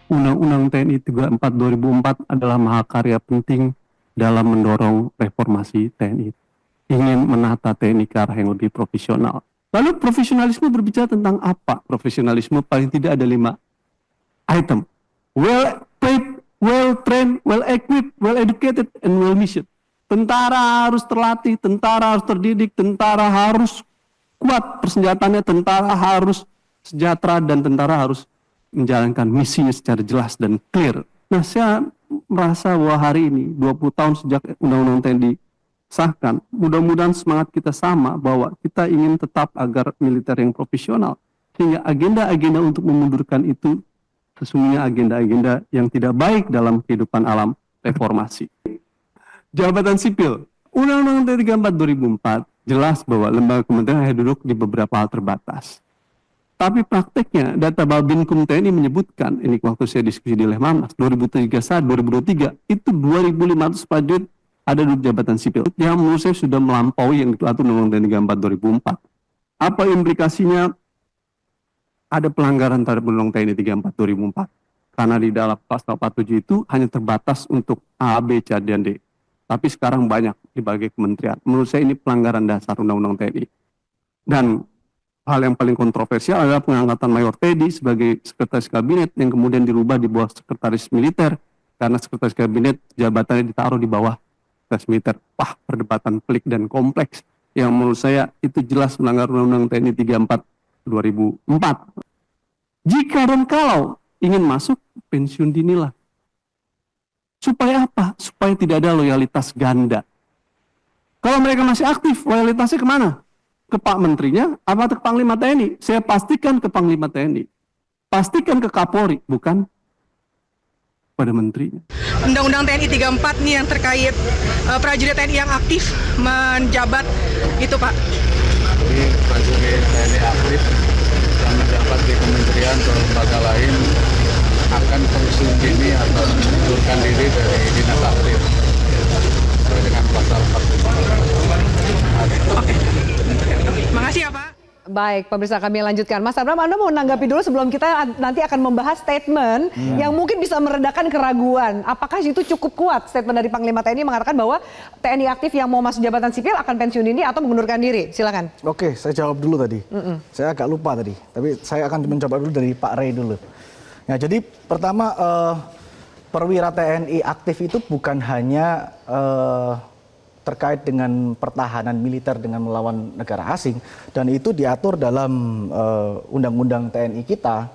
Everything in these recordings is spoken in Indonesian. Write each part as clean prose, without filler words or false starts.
Undang-Undang TNI 34 2004 adalah mahakarya penting dalam mendorong reformasi TNI. Ingin menata TNI ke arah yang lebih profesional. Lalu profesionalisme berbicara tentang apa? Profesionalisme paling tidak ada 5 item. Well paid, well trained, well equipped, well educated, and well missioned. Tentara harus terlatih, tentara harus terdidik, tentara harus kuat persenjataannya, tentara harus sejahtera, dan tentara harus menjalankan misinya secara jelas dan clear. Nah, saya merasa bahwa hari ini, 20 tahun sejak Undang-Undang TNI disahkan, mudah-mudahan semangat kita sama bahwa kita ingin tetap agar militer yang profesional, sehingga agenda-agenda untuk memundurkan itu sesungguhnya agenda-agenda yang tidak baik dalam kehidupan alam reformasi. Jabatan sipil, Undang-Undang TNI 34 2004 jelas bahwa lembaga kementerian hanya duduk di beberapa hal terbatas. Tapi prakteknya data Babinkum TNI menyebutkan, ini waktu saya diskusi di Lemhanas 2023 itu 2.500 prajurit ada di jabatan sipil. Yang menurut saya sudah melampaui yang diatur Undang-Undang TNI 34 2004. Apa implikasinya? Ada pelanggaran terhadap Undang-Undang TNI 34 2004. Karena di dalam pasal 47 itu hanya terbatas untuk A, B, C, dan D. Tapi sekarang banyak di berbagai kementerian. Menurut saya ini pelanggaran dasar Undang-Undang TNI. Dan hal yang paling kontroversial adalah pengangkatan Mayor Teddy sebagai sekretaris kabinet yang kemudian dirubah di bawah sekretaris militer karena sekretaris kabinet jabatannya ditaruh di bawah sekretaris militer. Wah, perdebatan pelik dan kompleks yang menurut saya itu jelas melanggar Undang-Undang TNI 34 2004. Jika dan kalau ingin masuk, pensiun dinilah. Supaya apa? Supaya tidak ada loyalitas ganda. Kalau mereka masih aktif, loyalitasnya kemana? Ke Pak Menterinya, apa ke Panglima TNI? Saya pastikan ke Panglima TNI. Pastikan ke Kapolri, bukan pada menterinya. Undang-Undang TNI 34 nih yang terkait prajurit TNI yang aktif menjabat itu, Pak. Jadi prajurit TNI aktif yang menjabat di kementerian atau lembaga lain akan pensiun dini atau mengundurkan diri dari dinas aktif sesuai dengan pasal 45. Oke. Makasih ya, Pak. Baik, pemirsa, kami lanjutkan. Mas Abram, Anda mau menanggapi dulu sebelum kita nanti akan membahas statement yang mungkin bisa meredakan keraguan. Apakah itu cukup kuat statement dari Panglima TNI mengatakan bahwa TNI aktif yang mau masuk jabatan sipil akan pensiun dini atau mengundurkan diri? Silakan. Oke, saya jawab dulu tadi. Saya agak lupa tadi, tapi saya akan mencoba dulu dari Pak Ray dulu. Ya, jadi pertama perwira TNI aktif itu bukan hanya terkait dengan pertahanan militer dengan melawan negara asing, dan itu diatur dalam undang-undang TNI kita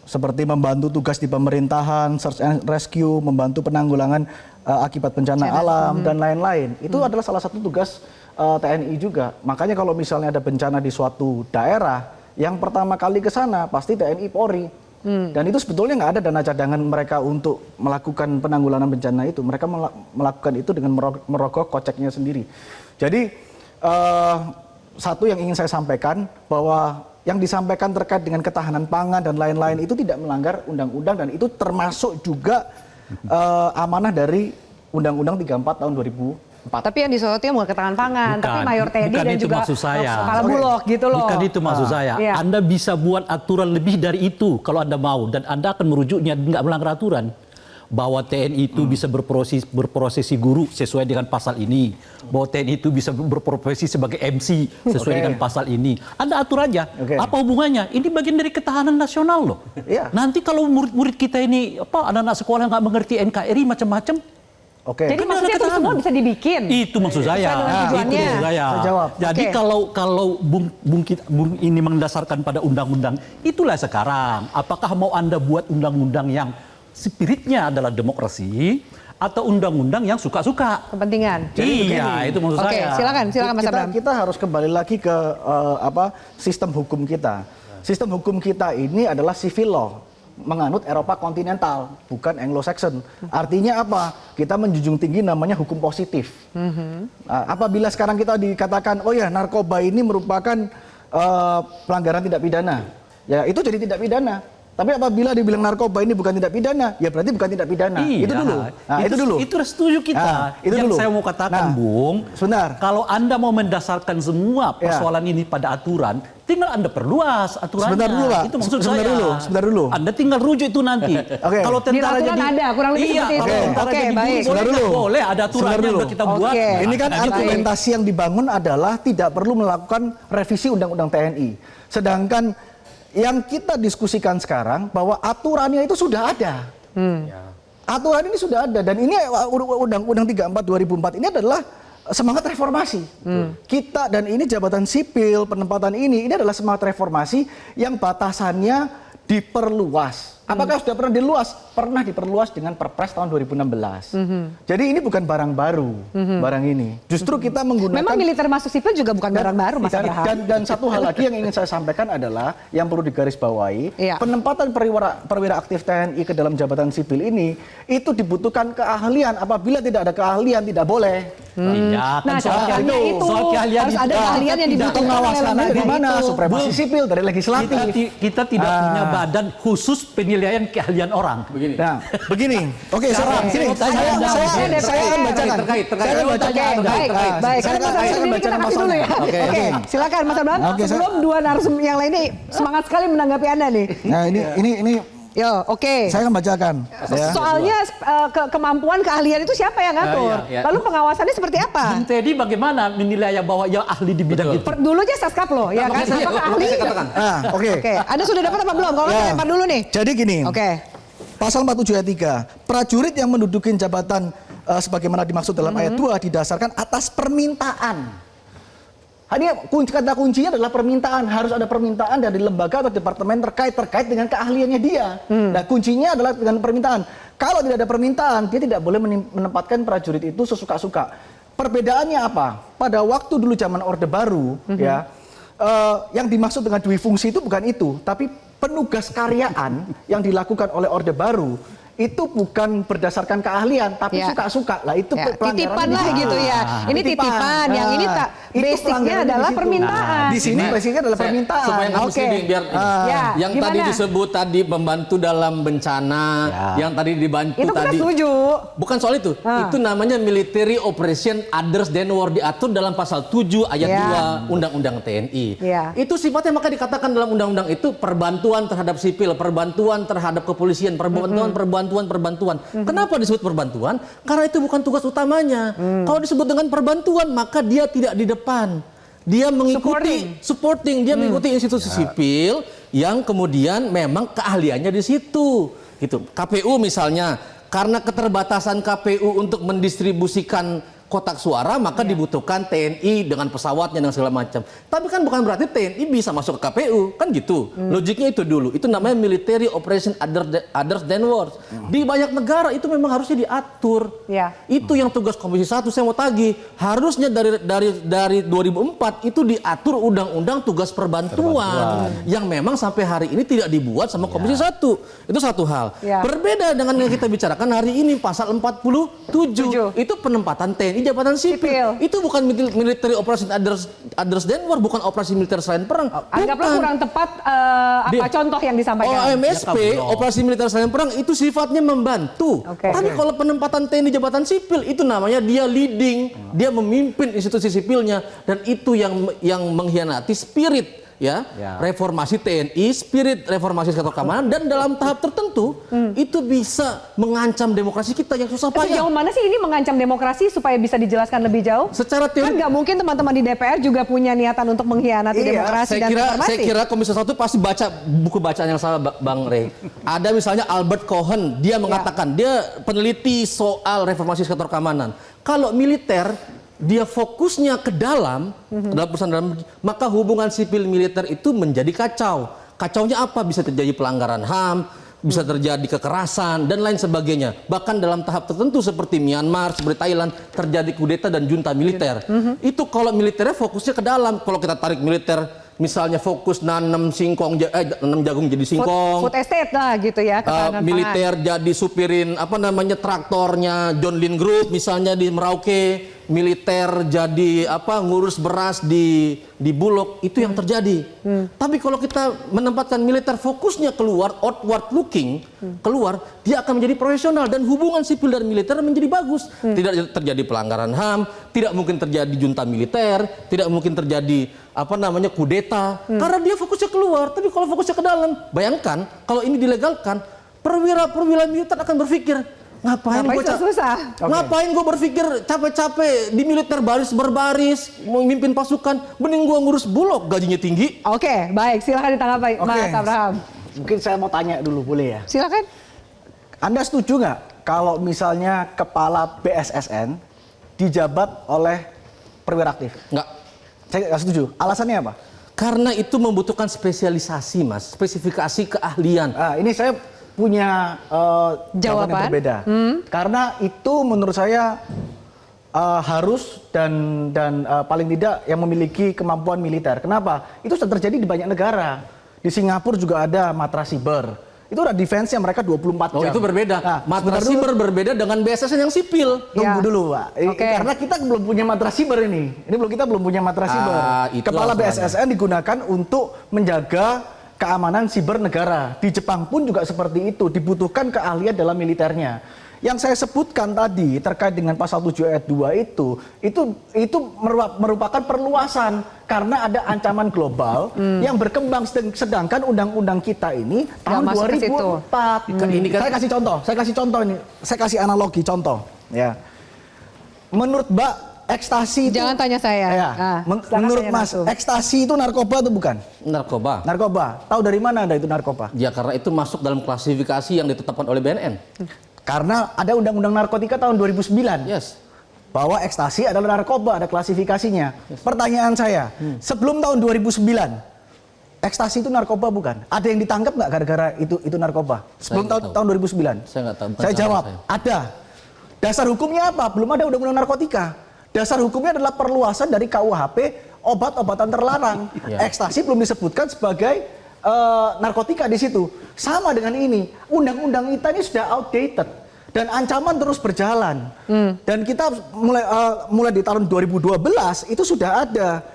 seperti membantu tugas di pemerintahan, search and rescue, membantu penanggulangan akibat bencana alam dan lain-lain. Itu adalah salah satu tugas TNI juga. Makanya kalau misalnya ada bencana di suatu daerah, yang pertama kali ke sana pasti TNI Polri. Dan itu sebetulnya nggak ada dana cadangan mereka untuk melakukan penanggulangan bencana itu. Mereka melakukan itu dengan merogoh koceknya sendiri. Jadi satu yang ingin saya sampaikan bahwa yang disampaikan terkait dengan ketahanan pangan dan lain-lain itu tidak melanggar undang-undang, dan itu termasuk juga amanah dari Undang-Undang 34 tahun 2004. Tapi yang disorotnya bukan ketahanan pangan, bukan, tapi Mayor Teddy dan itu juga maksud saya. Kepala Bulog gitu loh. Bukan itu maksud saya. Iya. Anda bisa buat aturan lebih dari itu kalau Anda mau, dan Anda akan merujuknya nggak melanggar aturan. Bahwa TNI itu bisa berprofesi guru sesuai dengan pasal ini. Bahwa TNI itu bisa berprofesi sebagai MC sesuai dengan pasal ini. Anda atur aja. Apa hubungannya? Ini bagian dari ketahanan nasional loh. Iya. Nanti kalau murid-murid kita ini anak-anak sekolah nggak mengerti NKRI macam-macam. Jadi maksudnya itu semua bisa dibikin. Itu maksud saya. Itu maksud saya. Saya jawab. Jadi kalau Bung ini mendasarkan pada undang-undang, itulah sekarang. Apakah mau Anda buat undang-undang yang spiritnya adalah demokrasi atau undang-undang yang suka-suka? Kepentingan. Iya, itu maksud saya. Oke, silakan Mas Abram. Kita harus kembali lagi ke sistem hukum kita. Sistem hukum kita ini adalah civil law, menganut Eropa kontinental, bukan Anglo-Saxon. Artinya apa? Kita menjunjung tinggi namanya hukum positif. Apabila sekarang kita dikatakan, oh ya narkoba ini merupakan pelanggaran tidak pidana, ya itu jadi tidak pidana. Tapi apabila dibilang narkoba ini bukan tindak pidana, ya berarti bukan tindak pidana. Iya. Itu dulu. Nah, itu dulu. Itu setuju kita. Nah, itu Yang dulu. saya mau katakan, Nah, Bung, sebentar. kalau Anda mau mendasarkan semua persoalan ini pada aturan, tinggal Anda perluas aturannya. Sebentar dulu, Pak. Itu maksud Sebentar saya. dulu, sebentar dulu. Anda tinggal rujuk itu nanti. Oke. Kalau tentara Di aturan jadi ada, kurang lebih iya, seperti kalau itu. tentara Oke, jadi baik. guru, Sebentar boleh, dulu. boleh ada aturannya Sebentar udah dulu. kita buat. Oke. Ini kan Nah, gitu. argumentasi yang dibangun adalah tidak perlu melakukan revisi Undang-Undang TNI. Sedangkan yang kita diskusikan sekarang bahwa aturannya itu sudah ada. Aturan ini sudah ada dan ini Undang-Undang 34 2004 ini adalah semangat reformasi. Kita dan ini jabatan sipil, penempatan ini adalah semangat reformasi yang batasannya diperluas. Apakah sudah pernah diluas? Pernah diperluas dengan Perpres tahun 2016. Jadi ini bukan barang baru, barang ini. Justru kita menggunakan Memang militer masuk sipil juga bukan barang baru, Mas Abraham. dan satu hal lagi yang ingin saya sampaikan adalah yang perlu digarisbawahi, Iya. penempatan perwira aktif TNI ke dalam jabatan sipil ini itu dibutuhkan keahlian. Apabila tidak ada keahlian tidak boleh. Iya, kan Nah, soal contohnya keahlian- itu soal keahlian harus itu ada kan keahlian yang tidak- dibutuhkan oleh Pengawasannya lembaga dari mana? itu. Supremasi sipil dari legislatif. kita tidak punya badan khusus penilaian keahlian orang. Begini. Nah, begini. Oke, gini. Saya akan bacakan. Terkait. Saya akan bacakan. Oke, baik. Saya Karena akan masalah sendiri kita bacakan kasih dulu ya. pasalnya. Oke, silakan Mas Abraham. Oke, Sebelum dua narasumber yang lain ini semangat sekali menanggapi Anda nih. Nah, ini Yo, oke. saya akan bacakan. Ya. Soalnya kemampuan keahlian itu siapa yang ngatur? Iya, iya. Lalu pengawasannya seperti apa? Bung Teddy bagaimana menilai bahwa yang ahli di bidang itu? Dulu aja Saskap loh, ya kan? Apakah ahli? Saya katakan. Nah, oke. Oke, Anda sudah dapat apa belum? Kalau Ya. saya lempar dulu nih. Jadi gini. Oke. Pasal 47 ayat 3, prajurit yang menduduki jabatan sebagaimana dimaksud dalam ayat 2 didasarkan atas permintaan. Hanya kata kuncinya adalah permintaan, harus ada permintaan dari lembaga atau departemen terkait dengan keahliannya dia. Nah, kuncinya adalah dengan permintaan. Kalau tidak ada permintaan, dia tidak boleh menempatkan prajurit itu sesuka-suka. Perbedaannya apa? Pada waktu dulu zaman Orde Baru, ya, yang dimaksud dengan dui fungsi itu bukan itu, tapi penugas karyaan yang dilakukan oleh Orde Baru itu bukan berdasarkan keahlian, tapi Ya. suka-suka. Lah itu Ya, pelanggarannya titipan di lah situ. gitu ya. Ini titipan, yang ini tak Itu basicnya pelanggarannya adalah di situ. permintaan. Di sini basicnya adalah permintaan. Supaya nggak Oke. misleading, biar Ya, yang gimana? tadi disebut tadi membantu dalam bencana, yang tadi dibantu Itu kita tadi. setuju. Bukan soal itu. Itu namanya military operation others than war, diatur dalam pasal 7 ayat Ya. 2 Undang-Undang TNI. Ya. Itu sifatnya maka dikatakan dalam undang-undang itu perbantuan terhadap sipil, perbantuan terhadap kepolisian, perbantuan. Kenapa disebut perbantuan? Karena itu bukan tugas utamanya. Kalau disebut dengan perbantuan, maka dia tidak di depan. Dia mengikuti supporting, dia mengikuti institusi sipil yang kemudian memang keahliannya di situ. Gitu. KPU misalnya, karena keterbatasan KPU untuk mendistribusikan kotak suara, maka dibutuhkan TNI dengan pesawatnya dan segala macam. Tapi kan bukan berarti TNI bisa masuk ke KPU, kan gitu. Logiknya itu dulu. Itu namanya military operation others than wars. Di banyak negara itu memang harusnya diatur. Ya. Itu yang tugas Komisi 1 saya mau tagih. Harusnya dari 2004 itu diatur undang-undang tugas perbantuan yang memang sampai hari ini tidak dibuat sama Komisi 1. Itu satu hal. Ya. Berbeda dengan yang kita bicarakan hari ini pasal 47. Itu penempatan TNI jabatan sipil. Itu bukan military operation others than war, bukan operasi militer selain perang. Anggaplah Bukan. kurang tepat contoh yang disampaikan. OMSP, operasi militer selain perang, itu sifatnya membantu. Oke. Tapi kalau penempatan TNI jabatan sipil, itu namanya dia leading, dia memimpin institusi sipilnya, dan itu yang mengkhianati spirit reformasi TNI, spirit reformasi sektor keamanan, dan dalam tahap tertentu itu bisa mengancam demokrasi kita yang susah payah. Sejauh mana sih ini mengancam demokrasi supaya bisa dijelaskan lebih jauh? Secara Kan teori, nggak mungkin teman-teman di DPR juga punya niatan untuk mengkhianati demokrasi dan reformasi. saya kira Komisi 1 pasti baca buku bacaan yang salah, Bang Rey. Ada misalnya Albert Cohen, dia mengatakan dia peneliti soal reformasi sektor keamanan. Kalau militer dia fokusnya ke dalam perusahaan dalam, maka hubungan sipil militer itu menjadi kacau. Kacaunya apa? Bisa terjadi pelanggaran HAM, bisa terjadi kekerasan dan lain sebagainya. Bahkan dalam tahap tertentu seperti Myanmar, seperti Thailand, terjadi kudeta dan junta militer. Itu kalau militernya fokusnya ke dalam. Kalau kita tarik militer misalnya fokus nanam nanam jagung jadi singkong. Food estate lah gitu ya. ketahanan Militer jadi supirin traktornya John Lynn Group misalnya di Merauke, militer jadi ngurus beras di Bulog, itu yang terjadi. Tapi kalau kita menempatkan militer fokusnya keluar, outward looking, keluar, dia akan menjadi profesional dan hubungan sipil dan militer menjadi bagus. Tidak terjadi pelanggaran HAM, tidak mungkin terjadi junta militer, tidak mungkin terjadi kudeta, karena dia fokusnya keluar. Tapi kalau fokusnya ke dalam, bayangkan kalau ini dilegalkan, perwira militer akan berpikir, ngapain gue berpikir capek-capek di militer baris berbaris memimpin pasukan, mending gue ngurus Bulog gajinya tinggi. Oke, baik, silakan ditanggapi Mas Abraham. Mungkin saya mau tanya dulu, boleh ya? Silakan. Anda setuju nggak kalau misalnya kepala BSSN dijabat oleh perwira aktif? Nggak. Saya nggak setuju. Alasannya apa? Karena itu membutuhkan spesialisasi, Mas, spesifikasi keahlian. Ini saya punya jawaban yang berbeda. Karena itu menurut saya harus dan paling tidak yang memiliki kemampuan militer. Kenapa? Itu sudah terjadi di banyak negara. Di Singapura juga ada Matra Siber. Itu udah defense-nya mereka 24 jam. Oh, itu berbeda. Matra Siber berbeda dengan BSSN yang sipil. Tunggu dulu, Pak. Karena kita belum punya Matra Siber ini. Kita belum punya Matra Siber. Kepala BSSN digunakan untuk menjaga keamanan siber negara. Di Jepang pun juga seperti itu, dibutuhkan keahlian dalam militernya. Yang saya sebutkan tadi terkait dengan pasal 7 ayat 2 itu merupakan perluasan karena ada ancaman global yang berkembang, sedangkan undang-undang kita ini tahun 2004. Saya kasih contoh ini. Saya kasih analogi contoh ya. Menurut Mbak, ekstasi itu, jangan tanya saya. Ya, menurut Mas, ekstasi itu narkoba atau bukan? Narkoba. Narkoba. Tahu dari mana Anda itu narkoba? Ya karena itu masuk dalam klasifikasi yang ditetapkan oleh BNN. Karena ada undang-undang narkotika tahun 2009. Yes. Bahwa ekstasi adalah narkoba, ada klasifikasinya. Yes. Pertanyaan saya, sebelum tahun 2009, ekstasi itu narkoba bukan? Ada yang ditangkap nggak gara-gara itu narkoba? Sebelum tahun 2009? Saya nggak tahu. Saya jawab, ada. Dasar hukumnya apa? Belum ada undang-undang narkotika. Dasar hukumnya adalah perluasan dari KUHP obat-obatan terlarang. Ekstasi belum disebutkan sebagai narkotika di situ. Sama dengan ini, undang-undang kita ini sudah outdated dan ancaman terus berjalan. Dan kita mulai di tahun 2012 itu sudah ada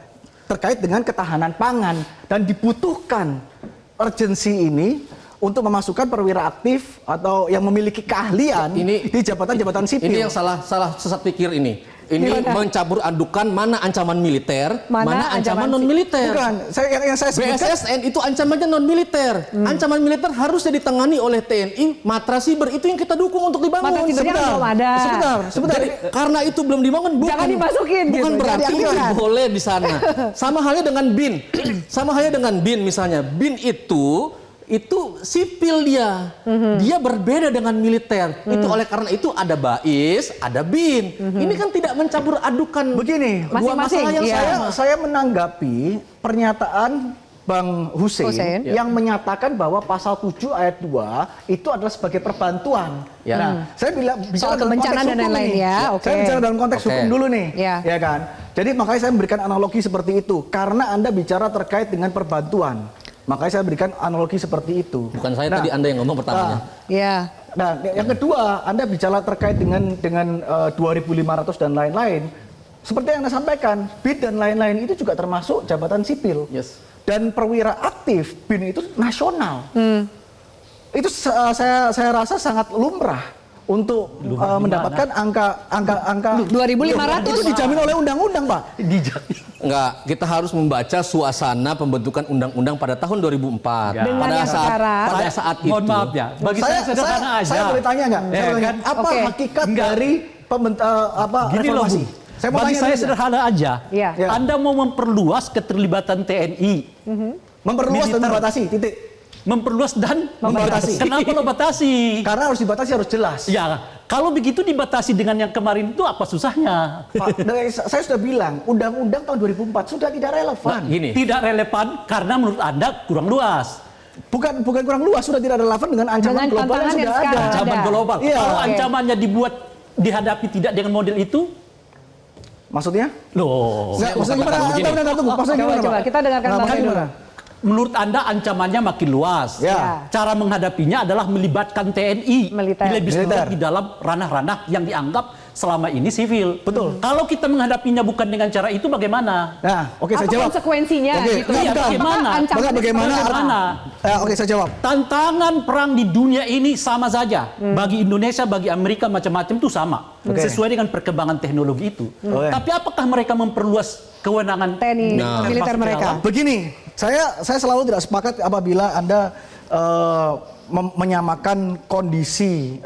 terkait dengan ketahanan pangan dan dibutuhkan urgensi ini untuk memasukkan perwira aktif atau yang memiliki keahlian di jabatan-jabatan sipil. Ini yang salah sesat pikir ini. Ini mencampur adukan mana ancaman militer, mana ancaman non militer. Bukan, yang saya sebutkan BSSN itu ancamannya non militer. Ancaman militer harusnya ditangani oleh TNI, Matra Siber itu yang kita dukung untuk dibangun. Matra Sibernya belum ada. Sebentar. Karena itu belum dibangun, jangan dimasukin bukan gitu. berarti tidak boleh di sana. Sama halnya dengan BIN. Sama halnya dengan BIN misalnya. BIN itu sipil dia berbeda dengan militer. Itu oleh karena itu ada BAIS, ada BIN. Ini kan tidak mencampur adukan begini. dua masalah yang sama. Saya menanggapi pernyataan Bang Hussein yang menyatakan bahwa pasal 7 ayat 2 itu adalah sebagai perbantuan. Nah, saya bicara dalam konteks hukum ini. Saya bicara dalam konteks hukum dulu nih, ya kan. Jadi makanya saya memberikan analogi seperti itu karena Anda bicara terkait dengan perbantuan. Makanya saya berikan analogi seperti itu. Bukan saya tadi, Anda yang ngomong pertamanya. Nah, yang kedua, Anda bicara terkait dengan 2.500 dan lain-lain. Seperti yang Anda sampaikan, BIN dan lain-lain itu juga termasuk jabatan sipil. Yes. Dan perwira aktif BIN itu nasional. Itu saya rasa sangat lumrah untuk mendapatkan angka 2.500 itu dijamin oleh undang-undang, Pak. Enggak, kita harus membaca suasana pembentukan undang-undang pada tahun 2004. Pada saat itu. Mohon maaf ya, bagi saya sederhana aja. Saya boleh tanya nggak? Apa hakikat dari reformasi? Bagi saya sederhana aja. Anda mau memperluas keterlibatan TNI. Memperluas dan membatasi, titik. Memperluas dan membatasi. Kenapa lo batasi? Karena harus dibatasi, harus jelas. Ya, kalau begitu dibatasi dengan yang kemarin itu apa susahnya? Pak, saya sudah bilang, undang-undang tahun 2004 sudah tidak relevan. Tidak relevan karena menurut Anda kurang luas. Bukan kurang luas, sudah tidak relevan dengan ancaman global yang sudah ada. Ancaman global. Kalau ancamannya dihadapi tidak dengan model itu, Maksudnya? Loh, Enggak, maksudnya gimana? Tunggu, maksudnya gimana, Coba Pak? kita dengarkan Bang Maksudnya Ray dulu. gimana? menurut Anda ancamannya makin luas. Ya. Cara menghadapinya adalah melibatkan TNI. Militer. Lebih Militer. di dalam ranah-ranah yang dianggap selama ini sivil. Betul. Kalau kita menghadapinya bukan dengan cara itu bagaimana? Nah, oke saya Apa jawab. konsekuensinya Oke, gitu? enggak, Iya, bukan. bagaimana? Ancaman Bagaimana? Bagaimana? Oke, saya jawab. Tantangan perang di dunia ini sama saja. Bagi Indonesia, bagi Amerika, macam-macam itu sama. Oke. Sesuai dengan perkembangan teknologi itu. Oke. Tapi apakah mereka memperluas kewenangan TNI, militer termasuk mereka. dalam? Begini, saya selalu tidak sepakat apabila Anda menyamakan kondisi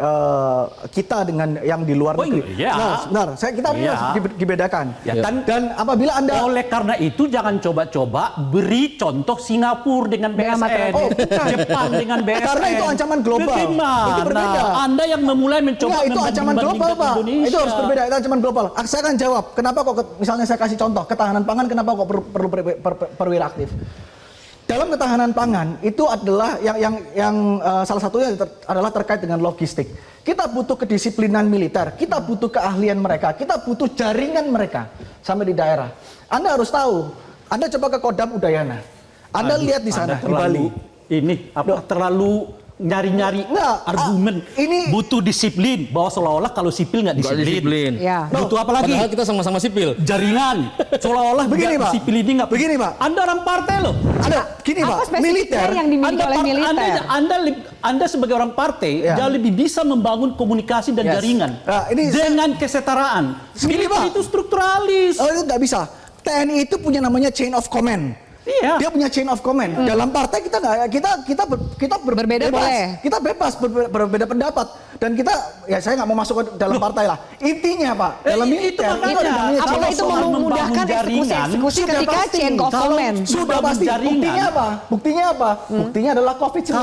kita dengan yang di luar Oh, negeri. iya. Nah, sebentar, kita Iya. harus dibedakan. Ya, Dan apabila Anda Oleh karena itu jangan coba-coba beri contoh Singapura dengan Dengan BSN, Oh, bukan. Jepang dengan BSN. Karena itu ancaman global. Bagaimana? Itu berbeda. Anda yang memulai mencoba Enggak, itu ancaman global, membanding-bandingkan Pak. Indonesia. Itu harus berbeda, itu ancaman global. Saya akan jawab, kenapa kok misalnya saya kasih contoh ketahanan pangan, kenapa kok perlu perwira aktif? Dalam ketahanan pangan itu adalah yang salah satunya adalah terkait dengan logistik. Kita butuh kedisiplinan militer, kita butuh keahlian mereka, kita butuh jaringan mereka sampai di daerah. Anda harus tahu, Anda coba ke Kodam Udayana. Anda lihat di sana di Bali. Ini apa terlalu nyari-nyari Enggak, argumen. ini- Butuh disiplin bahwa seolah-olah kalau sipil nggak Nggak disiplin. disiplin. Ya. Butuh apa lagi? Padahal kita sama-sama sipil. Jaringan. Seolah-olah Begini, nggak Pak. sipil ini nggak. Begini, Pak. Anda orang partai loh. Gini Apa Pak, spesifiknya militer yang dimiliki oleh militer? Anda sebagai orang partai Ya. jauh lebih bisa membangun komunikasi dan Yes. jaringan Nah, ini dengan kesetaraan. Segini, Militer Pak. itu strukturalis. itu nggak bisa. TNI itu punya namanya chain of command. Iya. Dia punya chain of command. Dalam partai kita nggak, kita Berbeda bebas. boleh. Kita bebas berbeda pendapat dan kita ya saya nggak mau masuk ke dalam partai lah. Intinya Pak, dalam itu militer makanya. itu ada namanya chain Apakah of itu command. memudahkan eksekusi Sudah ketika pasti. chain of Kalau- command? Sudah membangun pasti. jaringan. Buktinya apa? Buktinya apa? Buktinya adalah COVID-19.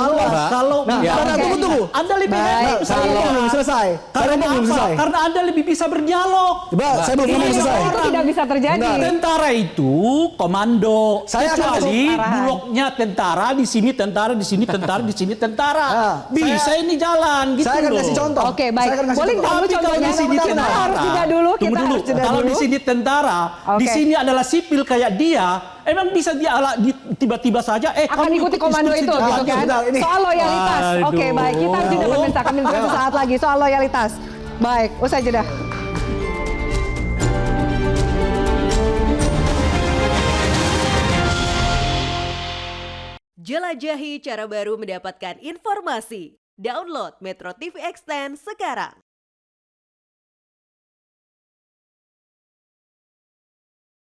Kalau Nah, ya, karena oke. tunggu. Anda lebih Baik. hebat. Saya belum selesai. Saya Karena belum apa? selesai. Karena Anda lebih bisa berdialog. Coba, saya belum ngomong Ini selesai. Itu tidak bisa terjadi. Tentara itu komando. Saya akan Kecuali masuk arahan. bulognya tentara di sini, tentara di sini, tentara di sini, tentara. Ah, Bisa ini jalan gitu Saya akan loh. kasih contoh. Oke, baik. Saya akan kasih Boleh contoh. kamu Tapi kalau contohnya? di sini Kita tentara, harus jeda dulu. tunggu Kita dulu. harus jeda Kalau dulu. di sini tentara, di Oke. sini adalah sipil kayak dia, emang bisa tiba-tiba saja Akan kamu ikuti ikut komando instruksi itu jalan. gitu kan. Bentar, ini. Soal loyalitas. Oke, Aduh. baik. Kita harus jeda pemirsa. Kami lanjutkan sesaat lagi soal loyalitas. Baik, usai jeda. Jelajahi cara baru mendapatkan informasi. Download Metro TV Extend sekarang.